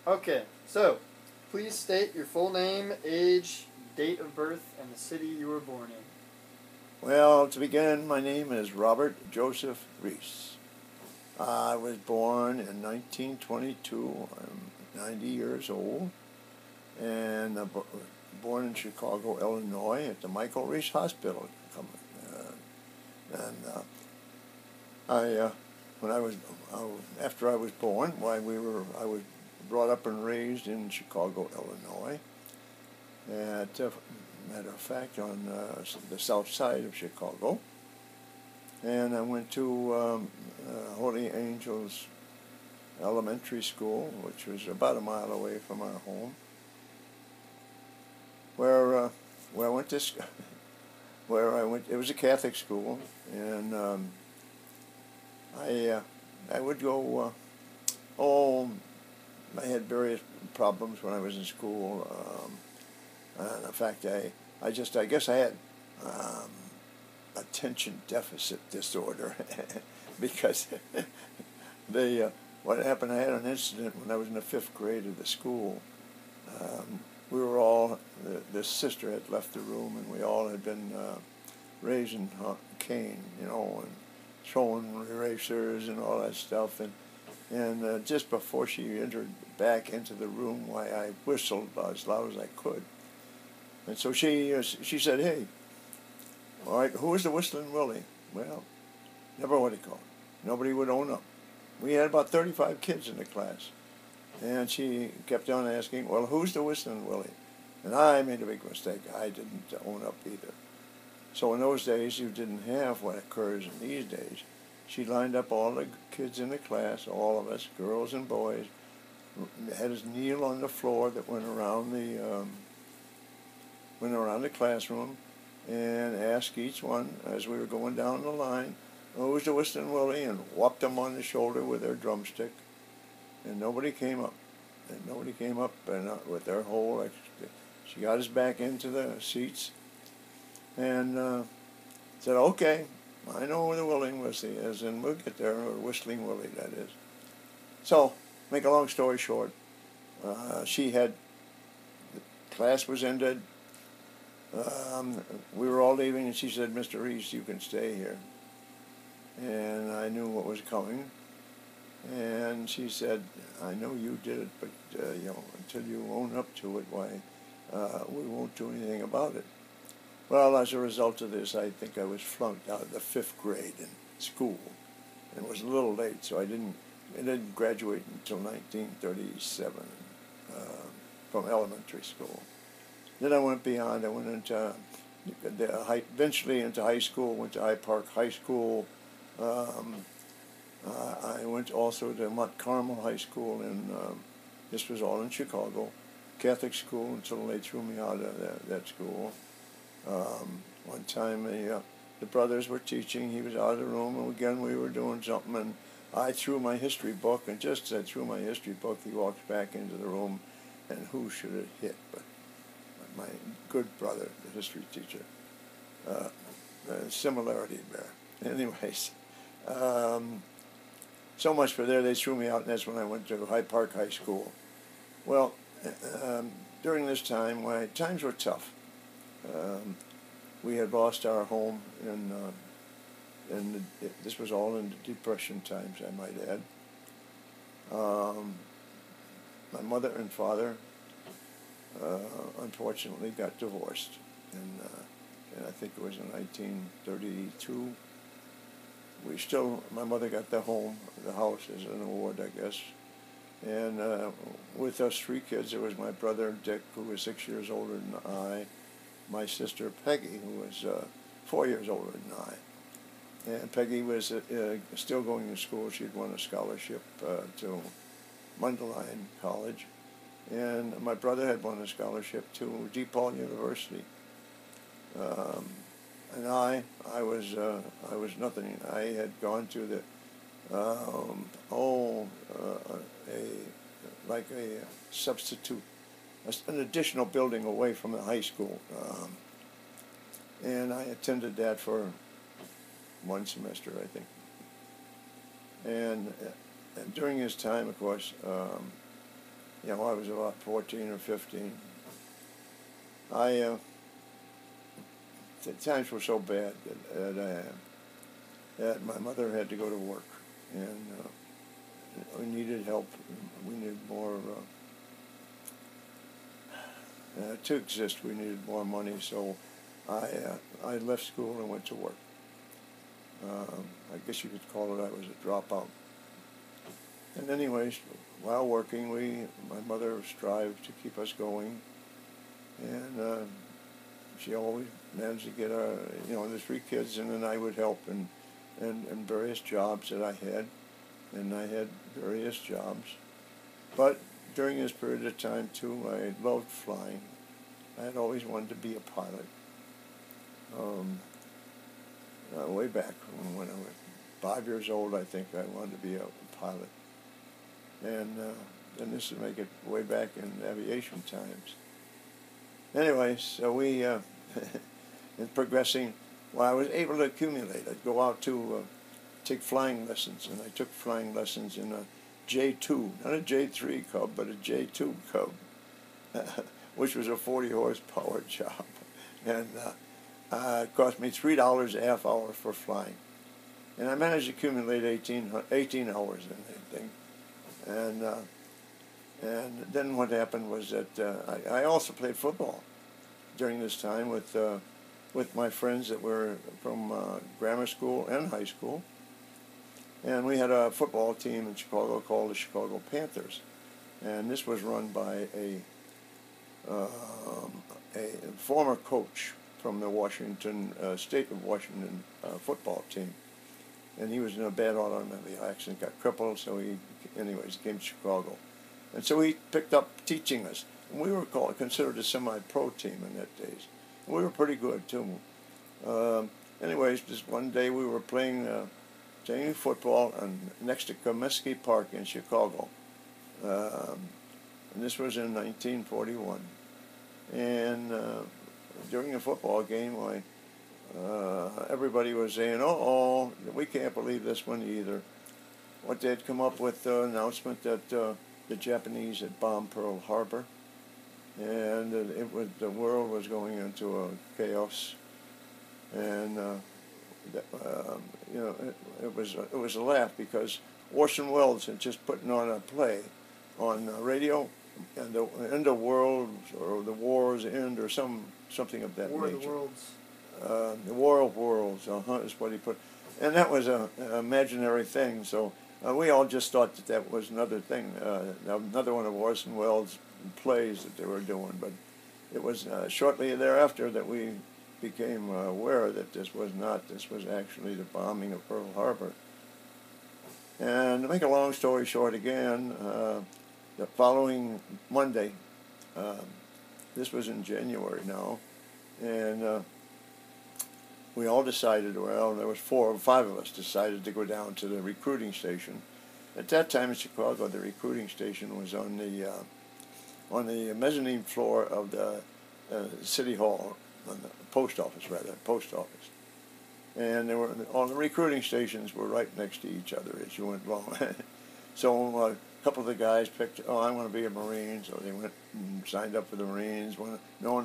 Okay, so please state your full name, age, date of birth, and the city you were born in. Well, to begin, my name is Robert Joseph Reese. I was born in 1922. I'm 90 years old, and born in Chicago, Illinois, at the Michael Reese Hospital. And when I was after I was born, I was brought up and raised in Chicago, Illinois. At matter of fact, on the south side of Chicago. And I went to Holy Angels Elementary School, which was about a mile away from our home, where I went to where I went. It was a Catholic school, and I would go. I had various problems when I was in school. In fact, I guess I had attention deficit disorder because what happened, I had an incident when I was in the 5th grade of the school. We were all, this sister had left the room, and we all had been raising cane, and throwing erasers and all that stuff. And just before she entered back into the room, I whistled as loud as I could. And so she said, "Hey, all right, who is the Whistling Willie?" Well, never what he called. Nobody would own up. We had about 35 kids in the class. And she kept on asking, "Well, who's the Whistling Willie?" And I made a big mistake. I didn't own up either. So in those days, you didn't have what occurs in these days. She lined up all the kids in the class, all of us, girls and boys, had us kneel on the floor that went around the classroom, and asked each one as we were going down the line, "Who's the Whistling Willie?" and whopped them on the shoulder with their drumstick. And nobody came up. And with their whole, she got us back into the seats and said, "Okay, I know where the Willing Willie is, and we'll get there, or Whistling Willie, that is." So, make a long story short, the class was ended. We were all leaving, and she said, "Mr. Reese, you can stay here." And I knew what was coming. And she said, "I know you did it, but until you own up to it, why, we won't do anything about it." Well, as a result of this, I think I was flunked out of the 5th grade in school. And it was a little late, so I didn't graduate until 1937 from elementary school. Then I went beyond. I went into eventually into high school. Went to Hyde Park High School. I went also to Mount Carmel High School, and this was all in Chicago, Catholic school, until they threw me out of that school. One time the brothers were teaching. He was out of the room, and again we were doing something, and I threw my history book, and just as I threw my history book, he walks back into the room, and who should it hit but my good brother, the history teacher. Similarity there. Anyways, so much for there. They threw me out, and that's when I went to Hyde Park High School. Well, during this time, times were tough. We had lost our home, and this was all in the Depression times, I might add. My mother and father unfortunately got divorced, and I think it was in 1932. My mother got the house as an award, I guess. And with us 3 kids, there was my brother Dick, who was 6 years older than I, my sister Peggy, who was 4 years older than I. And Peggy was still going to school. She had won a scholarship to Mundelein College. And my brother had won a scholarship to DePaul University. And I was nothing. I had gone to a substitute, an additional building away from the high school, and I attended that for 1 semester, I think. And during his time, of course, I was about 14 or 15. The times were so bad that my mother had to go to work, and we needed help. We needed more to exist. We needed more money, so I left school and went to work. I guess you could call it I was a dropout. And anyways, while working, my mother strived to keep us going, and she always managed to get the 3 kids, and then I would help in various jobs that I had, and I had various jobs. But during this period of time too, I loved flying. I had always wanted to be a pilot. Way back when I was 5 years old, I think I wanted to be a pilot. And this would make it way back in aviation times. Anyway, so we, in progressing, well, I was able to accumulate. I'd go out to take flying lessons, and I took flying lessons in a J2, not a J3 Cub, but a J2 Cub, which was a 40 horsepower job. And it cost me $3 a half hour for flying. And I managed to accumulate 18 hours in that thing. And then what happened was that I also played football during this time with my friends that were from grammar school and high school. And we had a football team in Chicago called the Chicago Panthers. And this was run by a former coach from the state of Washington football team. And he was in a bad automobile accident, got crippled, so he came to Chicago. And so he picked up teaching us. And we were considered a semi-pro team in that days. And we were pretty good, too. Just one day we were playing football next to Comiskey Park in Chicago. And this was in 1941. And during a football game, everybody was saying, "Oh, we can't believe this one either." What they had come up with the announcement that the Japanese had bombed Pearl Harbor, and the world was going into a chaos, and it was a laugh because Orson Welles had just put on a play on radio, and the end of worlds or the war's end or something of that War nature. of the Worlds. The War of Worlds, is what he put, and that was an imaginary thing. So we all just thought that was another thing, another one of Orson Welles' plays that they were doing. But it was shortly thereafter that we became aware that this was actually the bombing of Pearl Harbor. And to make a long story short, again, the following Monday, this was in January now, and we all decided, there was 4 or 5 of us decided to go down to the recruiting station. At that time in Chicago, the recruiting station was on the mezzanine floor of the city hall, on the post office. And all the recruiting stations were right next to each other as you went along. So a couple of the guys picked, I want to be a Marine, so they went and signed up for the Marines. No,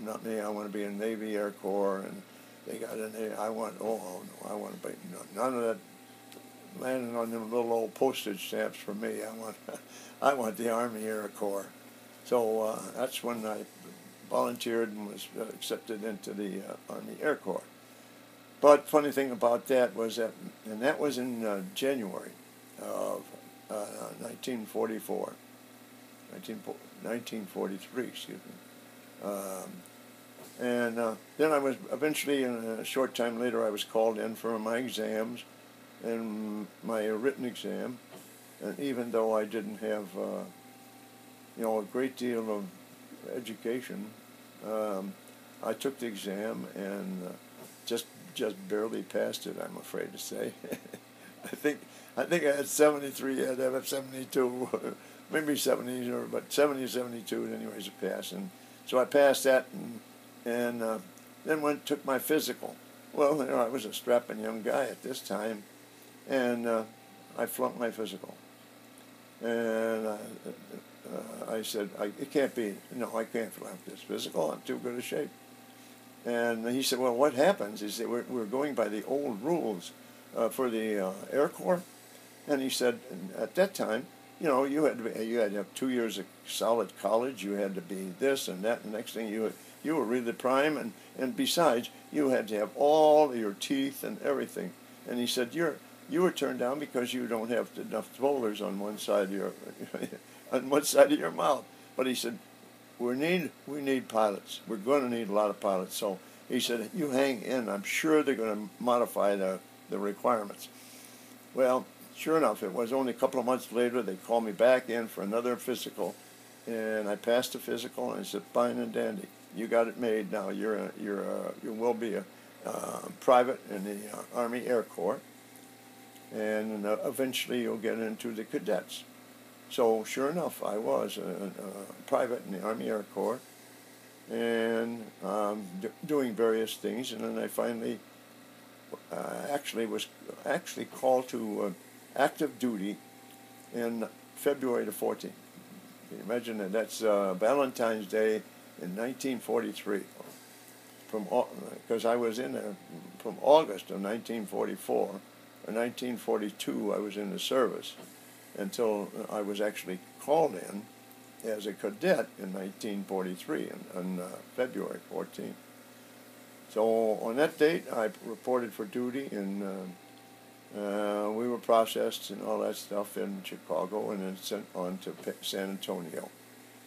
not me, I want to be in Navy, Air Corps, and they got in there. I want to be none of that landing on them little old postage stamps for me. I want the Army Air Corps. So that's when I volunteered and was accepted into the Army Air Corps. But funny thing about that was that was in January of 1943, excuse me. And then I was eventually, in a short time later, I was called in for my exams and my written exam. And even though I didn't have, a great deal of education, I took the exam and just barely passed it, I'm afraid to say. I think I had 73, I'd have 72, maybe 70, but 70 or 72 anyways to pass. And so I passed that, and then took my physical. Well, I was a strapping young guy at this time, and I flunked my physical. And I said, it can't be, no, I can't have this physical. I'm too good a shape. And he said, well, what happens? He said, we're going by the old rules for the Air Corps. And he said, at that time, you had to have 2 years of solid college. You had to be this and that. And next thing you were really prime. And besides, you had to have all your teeth and everything. And he said, you were turned down because you don't have enough molars on one side of your on one side of your mouth. But he said, we need pilots. We're going to need a lot of pilots. So he said, you hang in. I'm sure they're going to modify the requirements. Well, sure enough, it was only a couple of months later they called me back in for another physical, and I passed the physical. And I said, fine and dandy, you got it made. Now you will be a private in the Army Air Corps, and eventually you'll get into the cadets. So sure enough, I was a private in the Army Air Corps, and doing various things. And then I finally was called to active duty in February the 14th. Can you imagine that? That's Valentine's Day in 1943. Because I was in there from August of 1944 or 1942. I was in the service until I was actually called in as a cadet in 1943 on February 14th. So on that date, I reported for duty, and we were processed and all that stuff in Chicago, and then sent on to San Antonio,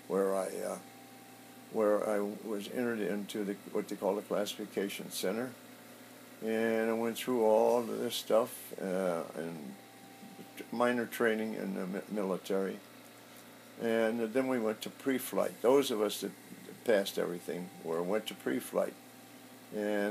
where I was entered into what they call the classification center, and I went through all of this stuff and minor training in the military, and then we went to pre-flight. Those of us that passed everything went to pre-flight. And